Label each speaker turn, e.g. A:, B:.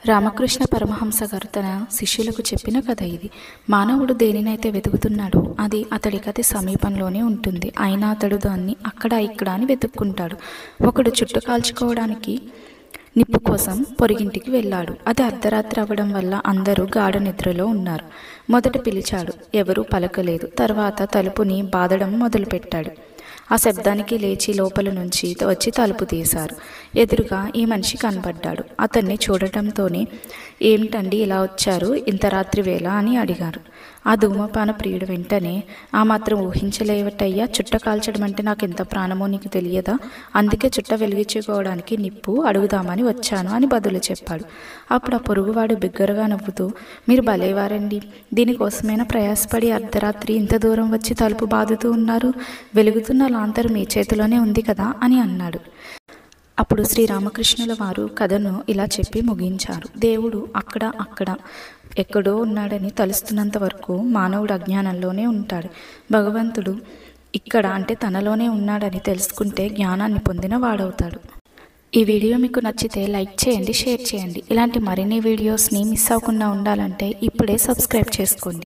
A: రామకృష్ణ పరమహంస గారు తన శిష్యులకు చెప్పిన కథ ఇది. మానవుడు దేనినైతే వెతుకుతున్నాడో అది అతడికి అతి సమీపంలోనే ఉంటుంది. అయినా అతడు దాన్ని అక్కడ ఇక్కడ అని వెతుక్కుంటాడు. ఒకడు చుట్టు కాల్చుకోవడానికి నిప్పు కోసం పొరిగింటికి వెళ్ళాడు. అది అర్ధరాత్రి అవ్వడం వల్ల అందరూ గాఢ నిద్రలో ఉన్నారు. మొదట పిలిచాడు, ఎవరూ పలకలేదు. తర్వాత తలుపుని బాదడం మొదలుపెట్టాడు. ఆ శబ్దానికి లేచి లోపల నుంచి వచ్చి తలుపు తీశారు. ఎదురుగా ఈ మనిషి కనబడ్డాడు. అతన్ని చూడటంతోనే ఏమిటండి ఇలా వచ్చారు ఇంత రాత్రి వేళ అని అడిగారు. ఆ ధూమపాన ప్రియుడు వెంటనే, ఆ మాత్రం ఊహించలేవటయ్యా, చుట్ట కాల్చడం అంటే నాకు ఎంత ప్రాణమో నీకు తెలియదా? అందుకే చుట్ట వెలిగించుకోవడానికి నిప్పు అడుగుదామని వచ్చాను అని బదులు చెప్పాడు. అప్పుడు ఆ పొరుగువాడు బిగ్గరగా నవ్వుతూ, మీరు భలేవారండి, దీనికోసమైనా ప్రయాసపడి అర్ధరాత్రి ఇంత దూరం వచ్చి తలుపు బాదుతూ ఉన్నారు. వెలుగుతున్న లాంతరు మీ చేతిలోనే ఉంది కదా అని అన్నాడు. అప్పుడు శ్రీరామకృష్ణుల వారు కథను ఇలా చెప్పి ముగించారు. దేవుడు అక్కడ ఎక్కడో ఉన్నాడని తలుస్తున్నంత వరకు మానవుడు అజ్ఞానంలోనే ఉంటాడు. భగవంతుడు ఇక్కడ అంటే తనలోనే ఉన్నాడని తెలుసుకుంటే జ్ఞానాన్ని పొందిన వాడవుతాడు. ఈ వీడియో మీకు నచ్చితే లైక్ చేయండి, షేర్ చేయండి. ఇలాంటి మరిన్ని వీడియోస్ని మిస్ అవ్వకుండా ఉండాలంటే ఇప్పుడే సబ్స్క్రైబ్ చేసుకోండి.